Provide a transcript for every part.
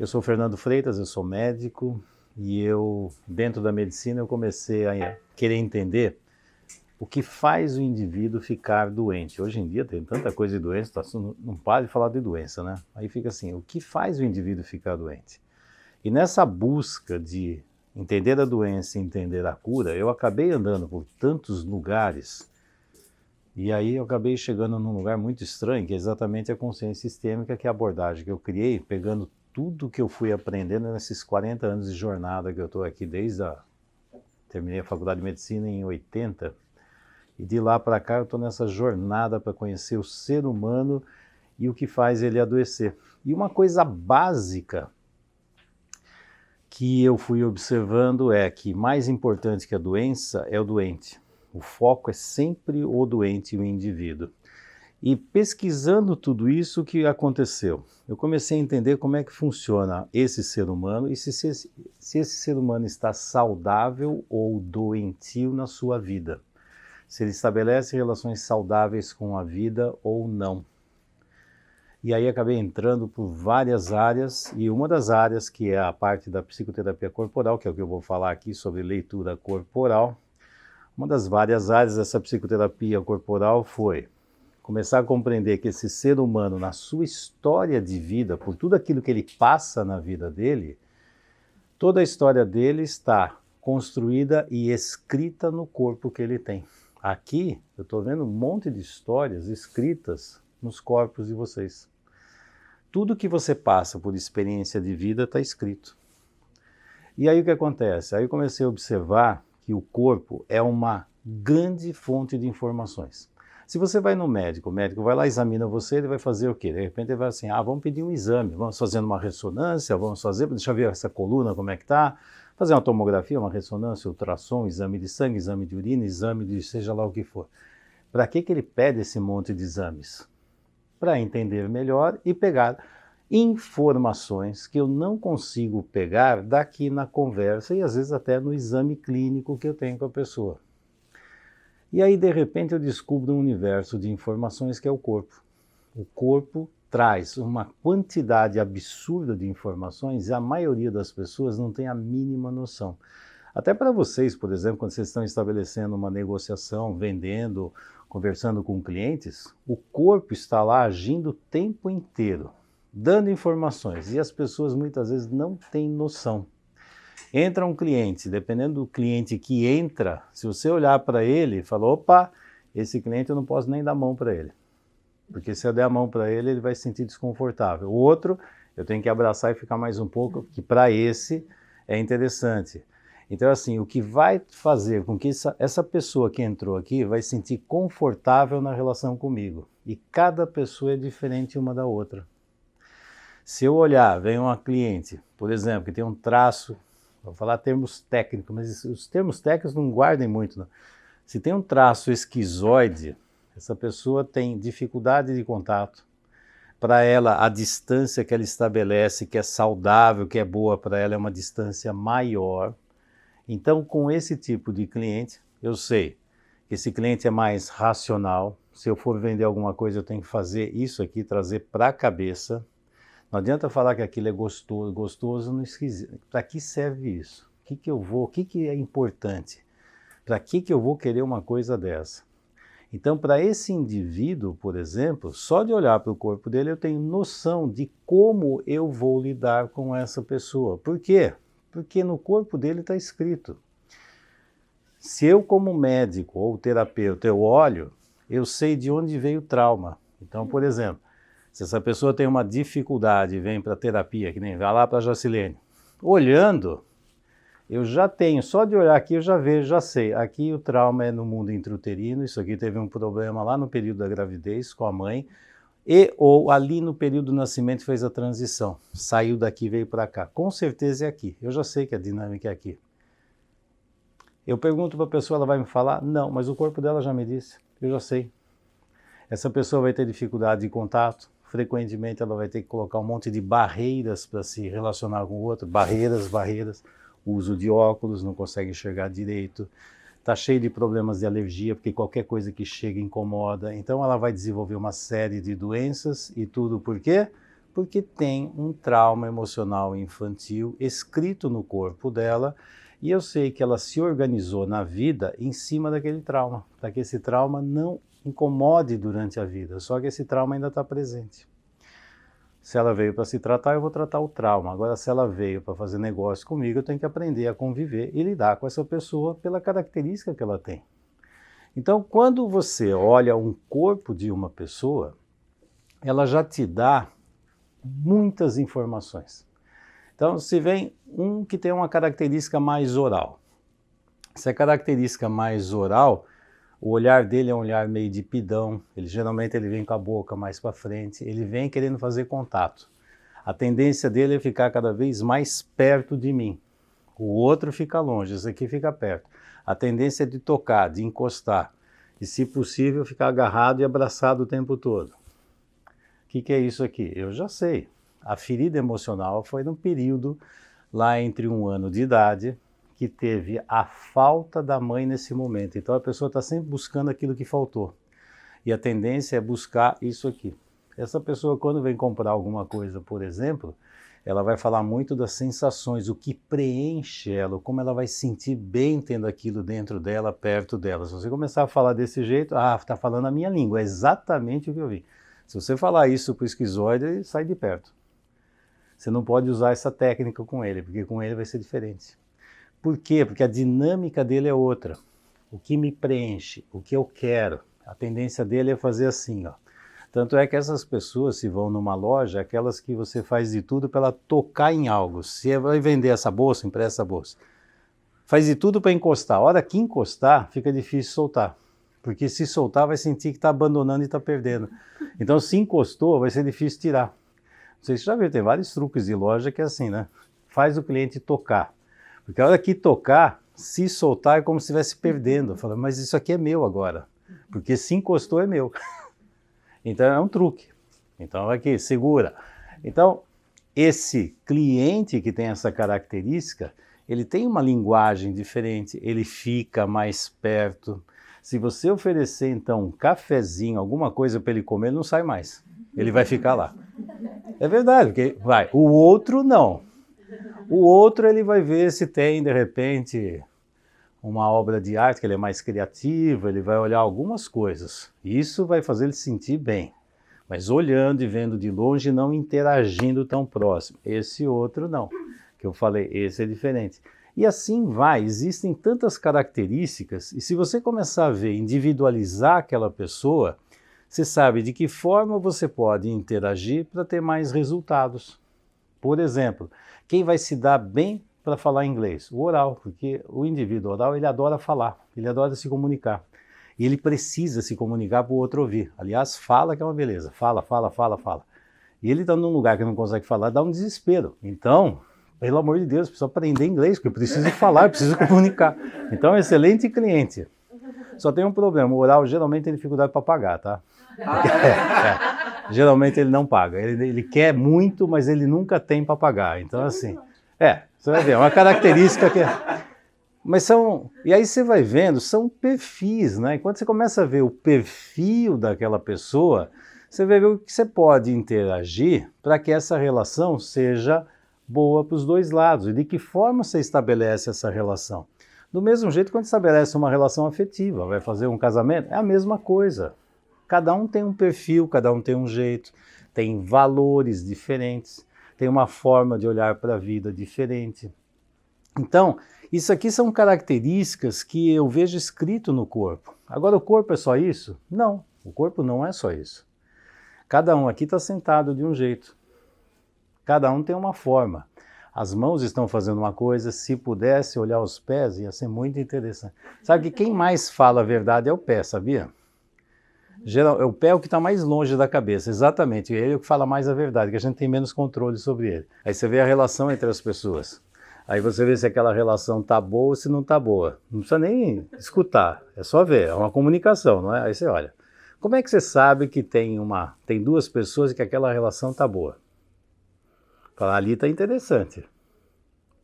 Eu sou Fernando Freitas, eu sou médico e dentro da medicina, eu comecei a querer entender o que faz o indivíduo ficar doente. Hoje em dia tem tanta coisa de doença, não para de falar de doença, né? Aí fica assim, o que faz o indivíduo ficar doente? E nessa busca de entender a doença e entender a cura, eu acabei andando por tantos lugares e aí eu acabei chegando num lugar muito estranho, que é exatamente a consciência sistêmica, que é a abordagem que eu criei, pegando tudo que eu fui aprendendo nesses 40 anos de jornada que eu estou aqui terminei a faculdade de medicina em 80, e de lá para cá eu estou nessa jornada para conhecer o ser humano e o que faz ele adoecer. E uma coisa básica que eu fui observando é que mais importante que a doença é o doente. O foco é sempre o doente e o indivíduo. E pesquisando tudo isso, o que aconteceu? Eu comecei a entender como é que funciona esse ser humano e se esse ser humano está saudável ou doentio na sua vida. Se ele estabelece relações saudáveis com a vida ou não. E aí acabei entrando por várias áreas, e uma das áreas que é a parte da psicoterapia corporal, que é o que eu vou falar aqui sobre leitura corporal. Uma das várias áreas dessa psicoterapia corporal foi começar a compreender que esse ser humano, na sua história de vida, por tudo aquilo que ele passa na vida dele, toda a história dele está construída e escrita no corpo que ele tem. Aqui eu estou vendo um monte de histórias escritas nos corpos de vocês. Tudo que você passa por experiência de vida está escrito. E aí o que acontece? Aí eu comecei a observar que o corpo é uma grande fonte de informações. Se você vai no médico, o médico vai lá, examina você, ele vai fazer o quê? De repente ele vai assim, vamos pedir um exame, vamos fazendo uma ressonância, deixa eu ver essa coluna como é que está, fazer uma tomografia, uma ressonância, ultrassom, exame de sangue, exame de urina, exame de seja lá o que for. Para que ele pede esse monte de exames? Para entender melhor e pegar informações que eu não consigo pegar daqui na conversa e às vezes até no exame clínico que eu tenho com a pessoa. E aí, de repente, eu descubro um universo de informações que é o corpo. O corpo traz uma quantidade absurda de informações e a maioria das pessoas não tem a mínima noção. Até para vocês, por exemplo, quando vocês estão estabelecendo uma negociação, vendendo, conversando com clientes, o corpo está lá agindo o tempo inteiro, dando informações, e as pessoas muitas vezes não têm noção. Entra um cliente, dependendo do cliente que entra, se você olhar para ele e falar, opa, esse cliente eu não posso nem dar a mão para ele. Porque se eu der a mão para ele, ele vai se sentir desconfortável. O outro, eu tenho que abraçar e ficar mais um pouco, que para esse é interessante. Então, assim, o que vai fazer com que essa pessoa que entrou aqui vai se sentir confortável na relação comigo. E cada pessoa é diferente uma da outra. Se eu olhar, vem uma cliente, por exemplo, que tem um traço, vou falar termos técnicos, mas os termos técnicos não guardem muito, não. Se tem um traço esquizoide, essa pessoa tem dificuldade de contato. Para ela, a distância que ela estabelece, que é saudável, que é boa para ela, é uma distância maior. Então, com esse tipo de cliente, eu sei que esse cliente é mais racional. Se eu for vender alguma coisa, eu tenho que fazer isso aqui, trazer para a cabeça. Não adianta falar que aquilo é gostoso, gostoso não esquisito. Para que serve isso? O que é importante? Para que eu vou querer uma coisa dessa? Então, para esse indivíduo, por exemplo, só de olhar para o corpo dele, eu tenho noção de como eu vou lidar com essa pessoa. Por quê? Porque no corpo dele está escrito. Se eu, como médico ou terapeuta, eu olho, eu sei de onde veio o trauma. Então, por exemplo, se essa pessoa tem uma dificuldade e vem para a terapia, que nem vai lá para a Jacilene, olhando, eu já tenho, só de olhar aqui eu já vejo, já sei, aqui o trauma é no mundo intrauterino, isso aqui teve um problema lá no período da gravidez com a mãe, ou ali no período do nascimento fez a transição, saiu daqui e veio para cá. Com certeza é aqui, eu já sei que a dinâmica é aqui. Eu pergunto para a pessoa, ela vai me falar? Não, mas o corpo dela já me disse, eu já sei. Essa pessoa vai ter dificuldade de contato, frequentemente ela vai ter que colocar um monte de barreiras para se relacionar com o outro, barreiras, uso de óculos, não consegue enxergar direito, está cheio de problemas de alergia, porque qualquer coisa que chega incomoda, então ela vai desenvolver uma série de doenças, e tudo por quê? Porque tem um trauma emocional infantil escrito no corpo dela e eu sei que ela se organizou na vida em cima daquele trauma, para que esse trauma não incomode durante a vida, só que esse trauma ainda está presente. Se ela veio para se tratar, eu vou tratar o trauma. Agora, se ela veio para fazer negócio comigo, eu tenho que aprender a conviver e lidar com essa pessoa pela característica que ela tem. Então, quando você olha um corpo de uma pessoa, ela já te dá muitas informações. Então, se vem um que tem uma característica mais oral. Se a característica mais oral, o olhar dele é um olhar meio de pidão, geralmente ele vem com a boca mais para frente, ele vem querendo fazer contato. A tendência dele é ficar cada vez mais perto de mim. O outro fica longe, esse aqui fica perto. A tendência é de tocar, de encostar, e se possível ficar agarrado e abraçado o tempo todo. O que é isso aqui? Eu já sei. A ferida emocional foi num período lá entre 1 ano de idade, que teve a falta da mãe nesse momento. Então a pessoa está sempre buscando aquilo que faltou. E a tendência é buscar isso aqui. Essa pessoa, quando vem comprar alguma coisa, por exemplo, ela vai falar muito das sensações, o que preenche ela, como ela vai se sentir bem tendo aquilo dentro dela, perto dela. Se você começar a falar desse jeito, está falando a minha língua, é exatamente o que eu vi. Se você falar isso para o esquizoide, ele sai de perto. Você não pode usar essa técnica com ele, porque com ele vai ser diferente. Por quê? Porque a dinâmica dele é outra. O que me preenche, o que eu quero. A tendência dele é fazer assim, ó. Tanto é que essas pessoas, se vão numa loja, aquelas que você faz de tudo para ela tocar em algo. Se vai vender essa bolsa, empresta essa bolsa. Faz de tudo para encostar. A hora que encostar, fica difícil soltar. Porque se soltar, vai sentir que está abandonando e está perdendo. Então, se encostou, vai ser difícil tirar. Não sei se você já viu, tem vários truques de loja que é assim, né? Faz o cliente tocar. Porque a hora que tocar, se soltar é como se estivesse perdendo. Fala, mas isso aqui é meu agora. Porque se encostou é meu. Então é um truque. Então aqui, segura. Então, esse cliente que tem essa característica, ele tem uma linguagem diferente, ele fica mais perto. Se você oferecer, então, um cafezinho, alguma coisa para ele comer, ele não sai mais. Ele vai ficar lá. É verdade, porque vai. O outro não. O outro ele vai ver se tem, de repente, uma obra de arte, que ele é mais criativo, ele vai olhar algumas coisas. Isso vai fazer ele se sentir bem. Mas olhando e vendo de longe, não interagindo tão próximo. Esse outro não. Que eu falei, esse é diferente. E assim vai, existem tantas características, e se você começar a ver, individualizar aquela pessoa, você sabe de que forma você pode interagir para ter mais resultados. Por exemplo, quem vai se dar bem para falar inglês? O oral, porque o indivíduo oral ele adora falar, ele adora se comunicar. E ele precisa se comunicar para o outro ouvir. Aliás, fala que é uma beleza. Fala. E ele está num lugar que não consegue falar, dá um desespero. Então, pelo amor de Deus, precisa aprender inglês, porque eu preciso falar, eu preciso comunicar. Então, excelente cliente. Só tem um problema, o oral geralmente tem dificuldade para pagar, tá? Geralmente ele não paga, ele quer muito, mas ele nunca tem para pagar. Então assim, você vai ver, é uma característica que mas e aí você vai vendo, são perfis, né? Quando você começa a ver o perfil daquela pessoa, você vai ver o que você pode interagir para que essa relação seja boa para os dois lados. E de que forma você estabelece essa relação? Do mesmo jeito, quando estabelece uma relação afetiva, vai fazer um casamento, é a mesma coisa. Cada um tem um perfil, cada um tem um jeito, tem valores diferentes, tem uma forma de olhar para a vida diferente. Então, isso aqui são características que eu vejo escrito no corpo. Agora, o corpo é só isso? Não, o corpo não é só isso. Cada um aqui está sentado de um jeito. Cada um tem uma forma. As mãos estão fazendo uma coisa, se pudesse olhar os pés, ia ser muito interessante. Sabe que quem mais fala a verdade é o pé, sabia? O pé é o que está mais longe da cabeça, exatamente. Ele é o que fala mais a verdade, que a gente tem menos controle sobre ele. Aí você vê a relação entre as pessoas. Aí você vê se aquela relação está boa ou se não está boa. Não precisa nem escutar, é só ver, é uma comunicação, não é? Aí você olha. Como é que você sabe que tem duas pessoas e que aquela relação está boa? Fala, ali está interessante.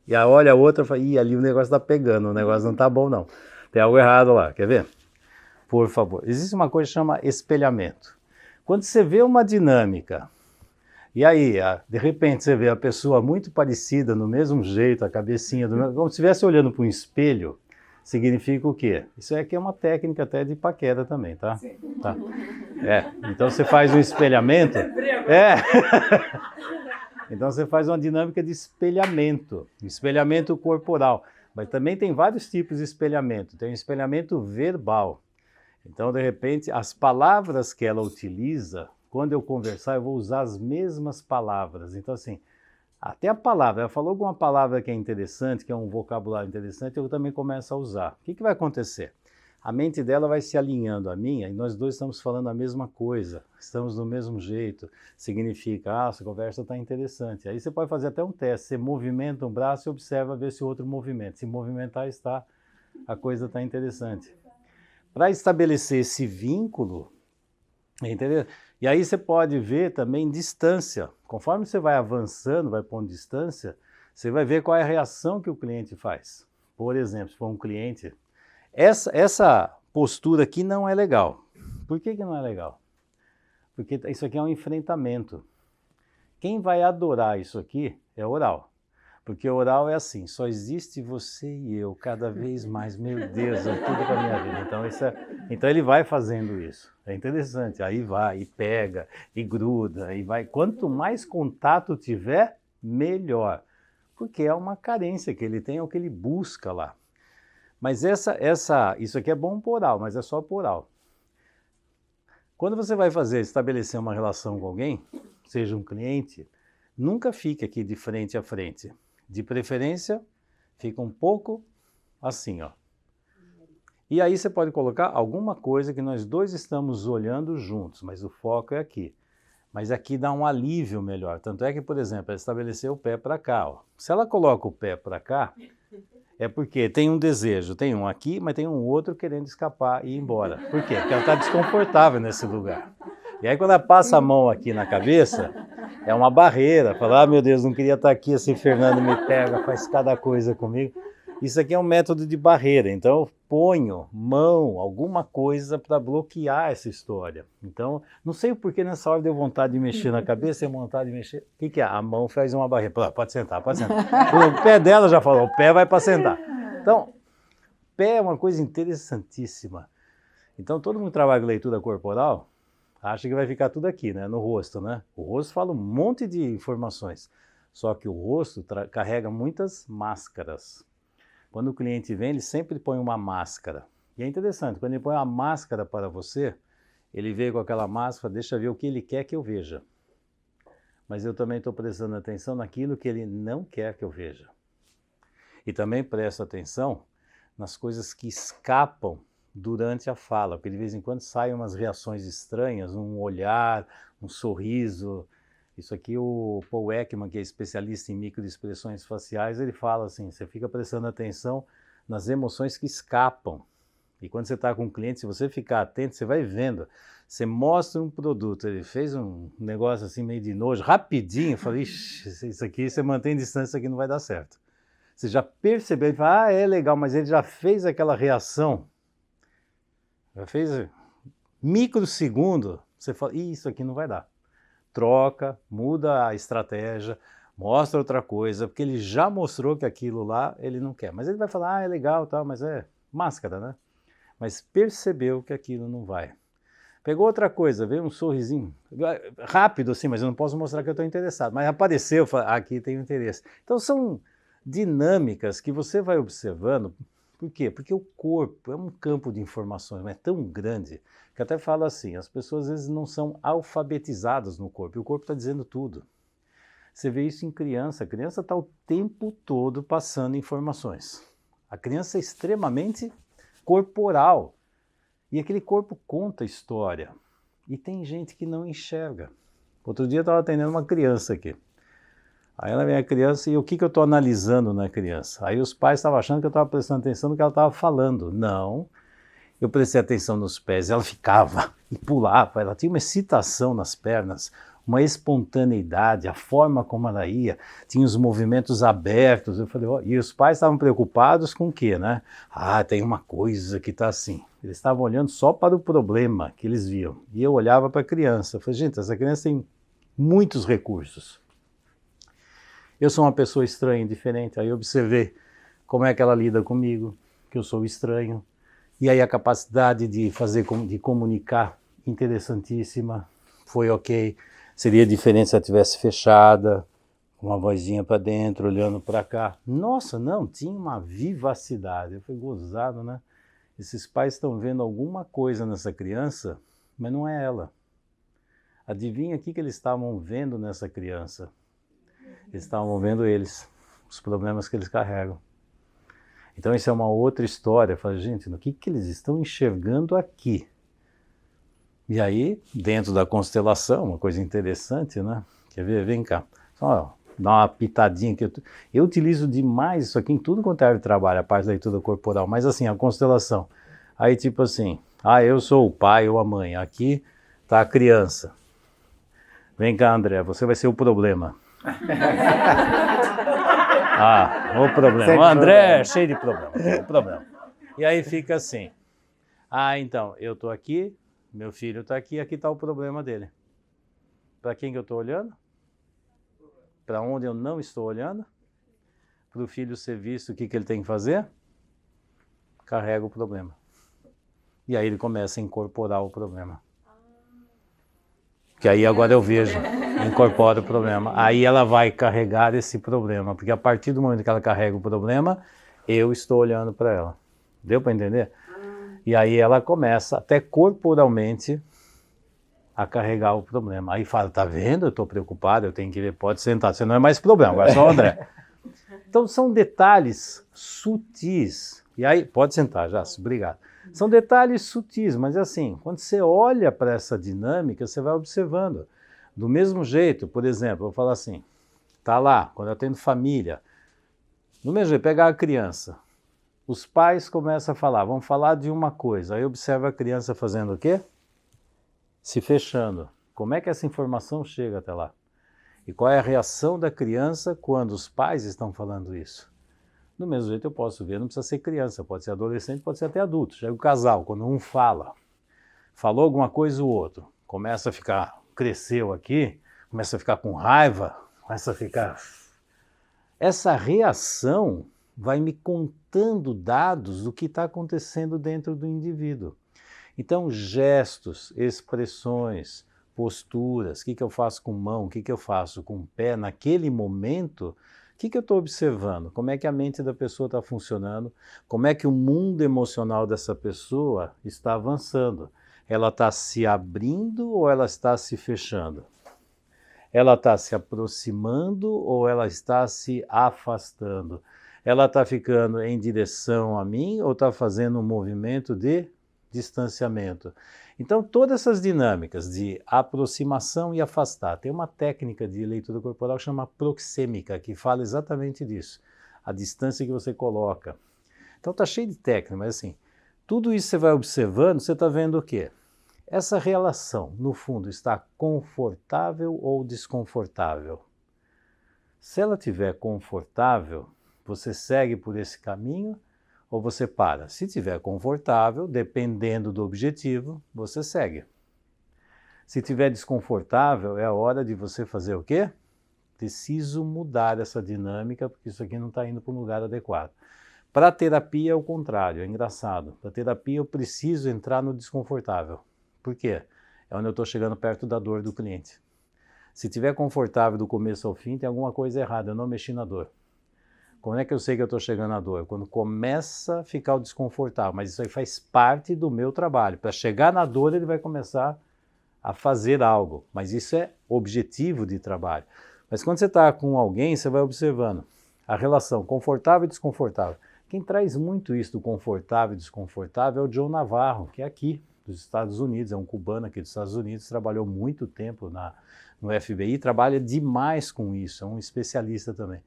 E aí olha a outra e fala, ali o negócio está pegando, o negócio não está bom não. Tem algo errado lá, quer ver? Por favor. Existe uma coisa que chama espelhamento. Quando você vê uma dinâmica E aí, de repente, você vê a pessoa muito parecida, no mesmo jeito, a cabecinha, como se estivesse olhando para um espelho, significa o quê? Isso aqui é uma técnica até de paquera também, tá? Sim. Tá. Então você faz um espelhamento. Então você faz uma dinâmica de espelhamento corporal. Mas também tem vários tipos de espelhamento. Tem um espelhamento verbal. Então, de repente, as palavras que ela utiliza, quando eu conversar, eu vou usar as mesmas palavras. Então, assim, até a palavra, ela falou alguma palavra que é interessante, que é um vocabulário interessante, eu também começo a usar. O que vai acontecer? A mente dela vai se alinhando à minha e nós dois estamos falando a mesma coisa, estamos do mesmo jeito. Significa, essa conversa está interessante. Aí você pode fazer até um teste, você movimenta um braço e observa ver se o outro movimenta. Se movimentar, a coisa está interessante. Para estabelecer esse vínculo, entendeu? E aí você pode ver também distância. Conforme você vai avançando, vai pondo distância, você vai ver qual é a reação que o cliente faz. Por exemplo, se for um cliente, essa postura aqui não é legal. Por que não é legal? Porque isso aqui é um enfrentamento. Quem vai adorar isso aqui é oral. Porque oral é assim, só existe você e eu, cada vez mais, meu Deus, é tudo para a minha vida. Então ele vai fazendo isso, é interessante, aí vai, e pega, e gruda, e vai. Quanto mais contato tiver, melhor, porque é uma carência que ele tem, é o que ele busca lá. Mas isso aqui é bom por oral, mas é só por oral. Quando você vai estabelecer uma relação com alguém, seja um cliente, nunca fique aqui de frente a frente. De preferência, fica um pouco assim, ó. E aí você pode colocar alguma coisa que nós dois estamos olhando juntos, mas o foco é aqui. Mas aqui dá um alívio melhor. Tanto é que, por exemplo, ela estabeleceu o pé para cá, ó. Se ela coloca o pé para cá, é porque tem um desejo, tem um aqui, mas tem um outro querendo escapar e ir embora. Por quê? Porque ela está desconfortável nesse lugar. E aí quando ela passa a mão aqui na cabeça, é uma barreira. Fala, meu Deus, não queria estar aqui, assim, Fernando me pega, faz cada coisa comigo. Isso aqui é um método de barreira, então eu ponho mão, alguma coisa para bloquear essa história. Então, não sei o porquê nessa hora deu vontade de mexer na cabeça, deu vontade de mexer. O que é? A mão faz uma barreira. Pode sentar, pode sentar. O pé dela já falou, o pé vai para sentar. Então, pé é uma coisa interessantíssima. Então, todo mundo que trabalha com leitura corporal acha que vai ficar tudo aqui, né, no rosto, né? O rosto fala um monte de informações, só que o rosto carrega muitas máscaras. Quando o cliente vem, ele sempre põe uma máscara. E é interessante, quando ele põe uma máscara para você, ele veio com aquela máscara, deixa eu ver o que ele quer que eu veja. Mas eu também estou prestando atenção naquilo que ele não quer que eu veja. E também presto atenção nas coisas que escapam durante a fala, porque de vez em quando saem umas reações estranhas, um olhar, um sorriso. Isso aqui o Paul Ekman, que é especialista em microexpressões faciais, ele fala assim, você fica prestando atenção nas emoções que escapam. E quando você está com um cliente, se você ficar atento, você vai vendo. Você mostra um produto, ele fez um negócio assim meio de nojo, rapidinho, eu falei, isso aqui você mantém distância, isso aqui não vai dar certo. Você já percebeu, ele fala, é legal, mas ele já fez aquela reação, já fez microsegundo, você fala, isso aqui não vai dar. Troca, muda a estratégia, mostra outra coisa, porque ele já mostrou que aquilo lá ele não quer. Mas ele vai falar, é legal, tal, mas é máscara, né? Mas percebeu que aquilo não vai. Pegou outra coisa, veio um sorrisinho, rápido assim, mas eu não posso mostrar que eu estou interessado. Mas apareceu, aqui tem interesse. Então são dinâmicas que você vai observando. Por quê? Porque o corpo é um campo de informações, mas é tão grande, que até fala assim, as pessoas às vezes não são alfabetizadas no corpo, e o corpo está dizendo tudo. Você vê isso em criança, a criança está o tempo todo passando informações. A criança é extremamente corporal, e aquele corpo conta história. E tem gente que não enxerga. Outro dia eu estava atendendo uma criança aqui. Aí ela vem a criança e o que eu estou analisando na criança? Aí os pais estavam achando que eu estava prestando atenção no que ela estava falando. Não, eu prestei atenção nos pés, ela ficava e pulava, ela tinha uma excitação nas pernas, uma espontaneidade, a forma como ela ia, tinha os movimentos abertos. Eu falei, e os pais estavam preocupados com o quê, né? Tem uma coisa que está assim. Eles estavam olhando só para o problema que eles viam. E eu olhava para a criança, eu falei, gente, essa criança tem muitos recursos. Eu sou uma pessoa estranha, diferente, aí eu observei como é que ela lida comigo, que eu sou estranho, e aí a capacidade de de comunicar, interessantíssima, foi ok. Seria diferente se ela tivesse fechada, com uma vozinha para dentro, olhando para cá. Nossa, não, tinha uma vivacidade. Eu fui gozado, né? Esses pais estão vendo alguma coisa nessa criança, mas não é ela. Adivinha o que eles estavam vendo nessa criança? Eles estavam vendo eles, os problemas que eles carregam. Então isso é uma outra história. Eu falo, gente, no que eles estão enxergando aqui? E aí, dentro da constelação, uma coisa interessante, né? Quer ver? Vem cá. Só dá uma pitadinha que eu utilizo demais isso aqui em tudo quanto é área de trabalho, a parte da leitura corporal, mas assim, a constelação. Aí tipo assim, eu sou o pai ou a mãe, aqui tá a criança. Vem cá, André, você vai ser o problema. O problema. O André é cheio de problema, o problema. E aí fica assim, então, eu tô aqui, meu filho tá aqui tá o problema dele. Para quem que eu tô olhando? Para onde eu não estou olhando? Para o filho ser visto, o que ele tem que fazer? Carrega o problema. E aí ele começa a incorporar o problema. Que aí agora eu vejo, incorpora o problema. Aí ela vai carregar esse problema, porque a partir do momento que ela carrega o problema, eu estou olhando para ela. Deu para entender? E aí ela começa, até corporalmente, a carregar o problema. Aí fala, tá vendo? Eu estou preocupado, eu tenho que ver, pode sentar, você não é mais problema, agora é só o André. Então são detalhes sutis. E aí, pode sentar, Jássio, obrigado. São detalhes sutis, mas assim, quando você olha para essa dinâmica, você vai observando. Do mesmo jeito, por exemplo, eu vou falar assim, tá lá, quando eu tenho família, do mesmo jeito, pegar a criança, os pais começam a falar, vamos falar de uma coisa, aí observa a criança fazendo o quê? Se fechando. Como é que essa informação chega até lá? E qual é a reação da criança quando os pais estão falando isso? Do mesmo jeito eu posso ver, não precisa ser criança, pode ser adolescente, pode ser até adulto. Já é o casal, quando um falou alguma coisa o outro, começa a ficar, cresceu aqui, começa a ficar com raiva, começa a ficar... Essa reação vai me contando dados do que está acontecendo dentro do indivíduo. Então, gestos, expressões, posturas, o que eu faço com mão, o que eu faço com pé, naquele momento, o que eu estou observando? Como é que a mente da pessoa está funcionando? Como é que o mundo emocional dessa pessoa está avançando? Ela está se abrindo ou ela está se fechando? Ela está se aproximando ou ela está se afastando? Ela está ficando em direção a mim ou está fazendo um movimento de distanciamento? Então, todas essas dinâmicas de aproximação e afastar, tem uma técnica de leitura corporal que chama proxêmica, que fala exatamente disso, a distância que você coloca. Então, está cheio de técnica, mas assim, tudo isso você vai observando, você está vendo o quê? Essa relação, no fundo, está confortável ou desconfortável? Se ela estiver confortável, você segue por esse caminho, ou você para. Se estiver confortável, dependendo do objetivo, você segue. Se estiver desconfortável, é a hora de você fazer o quê? Preciso mudar essa dinâmica, porque isso aqui não está indo para um lugar adequado. Para a terapia é o contrário, é engraçado. Para a terapia eu preciso entrar no desconfortável. Por quê? É onde eu estou chegando perto da dor do cliente. Se estiver confortável do começo ao fim, tem alguma coisa errada, eu não mexi na dor. Como é que eu sei que eu estou chegando à dor? Quando começa a ficar o desconfortável, mas isso aí faz parte do meu trabalho. Para chegar na dor, ele vai começar a fazer algo, mas isso é objetivo de trabalho. Mas quando você está com alguém, você vai observando a relação confortável e desconfortável. Quem traz muito isso do confortável e desconfortável é o John Navarro, que é aqui dos Estados Unidos, é um cubano aqui dos Estados Unidos, trabalhou muito tempo no FBI, trabalha demais com isso, é um especialista também.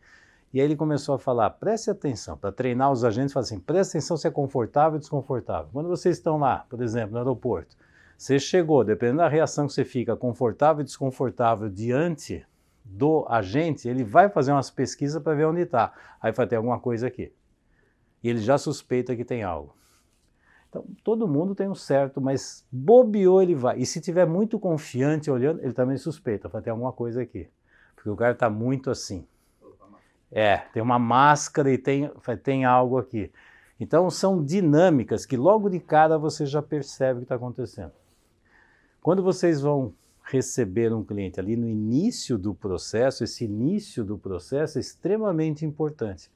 E aí ele começou a falar, preste atenção, para treinar os agentes, fala assim, preste atenção se é confortável ou desconfortável. Quando vocês estão lá, por exemplo, no aeroporto, você chegou, dependendo da reação que você fica, confortável e desconfortável diante do agente, ele vai fazer umas pesquisas para ver onde está. Aí vai ter alguma coisa aqui. E ele já suspeita que tem algo. Então, todo mundo tem um certo, mas bobeou ele vai. E se tiver muito confiante olhando, ele também suspeita, vai ter alguma coisa aqui. Porque o cara está muito assim. Tem uma máscara e tem algo aqui. Então, são dinâmicas que logo de cara você já percebe o que está acontecendo. Quando vocês vão receber um cliente ali no início do processo, esse início do processo é extremamente importante.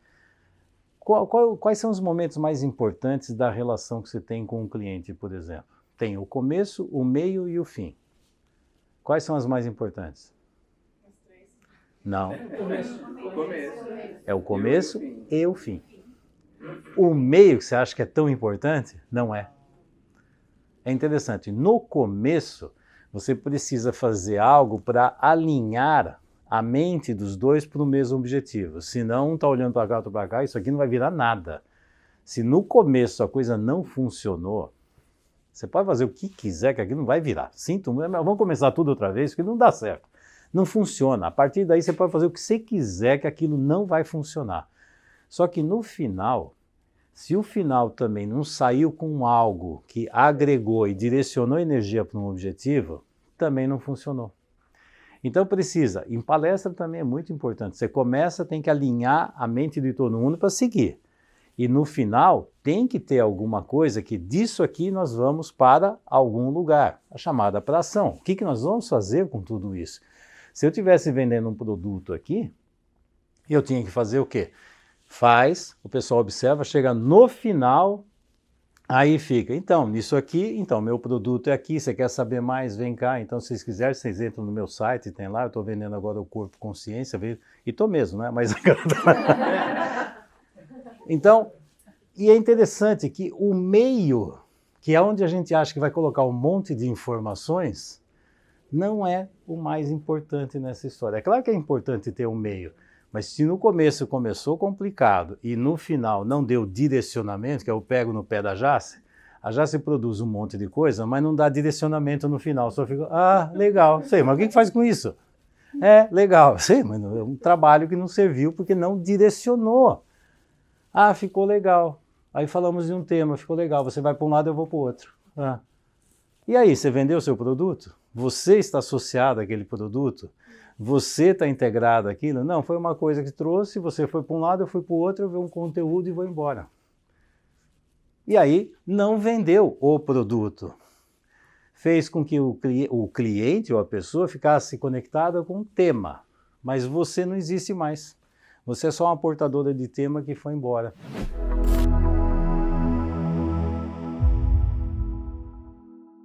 Quais são os momentos mais importantes da relação que você tem com o cliente, por exemplo? Tem o começo, o meio e o fim. Quais são as mais importantes? Não. É o começo e o fim. O meio, que você acha que é tão importante, não é. É interessante. No começo, você precisa fazer algo para alinhar a mente dos dois para o mesmo objetivo. Senão, um está olhando para cá, outro para cá, isso aqui não vai virar nada. Se no começo a coisa não funcionou, você pode fazer o que quiser, que aqui não vai virar. Sinto muito, mas vamos começar tudo outra vez, porque não dá certo. Não funciona. A partir daí você pode fazer o que você quiser, que aquilo não vai funcionar. Só que no final, se o final também não saiu com algo que agregou e direcionou energia para um objetivo, também não funcionou. Então precisa, em palestra também é muito importante, você começa, tem que alinhar a mente de todo mundo para seguir. E no final tem que ter alguma coisa que disso aqui nós vamos para algum lugar, a chamada para ação. O que nós vamos fazer com tudo isso? Se eu estivesse vendendo um produto aqui, eu tinha que fazer o quê? Faz, o pessoal observa, chega no final, aí fica, então, nisso aqui, então, meu produto é aqui, você quer saber mais, vem cá, então, se vocês quiserem, vocês entram no meu site, tem lá, eu estou vendendo agora o Corpo Consciência, e estou mesmo, né, mas... Então, e é interessante que o meio, que é onde a gente acha que vai colocar um monte de informações, não é o mais importante nessa história. É claro que é importante ter um meio, mas se no começo começou complicado e no final não deu direcionamento, que eu pego no pé da Jace, a Jace produz um monte de coisa, mas não dá direcionamento no final, só fica, legal, sei, mas o que faz com isso? Legal, sei, mas é um trabalho que não serviu porque não direcionou. Ficou legal. Aí falamos de um tema, ficou legal, você vai para um lado, eu vou para o outro. E aí, você vendeu o seu produto? Você está associado àquele produto? Você está integrado àquilo? Não, foi uma coisa que trouxe, você foi para um lado, eu fui para o outro, eu vi um conteúdo e vou embora. E aí, não vendeu o produto. Fez com que o cliente ou a pessoa ficasse conectada com o tema, mas você não existe mais. Você é só uma portadora de tema que foi embora.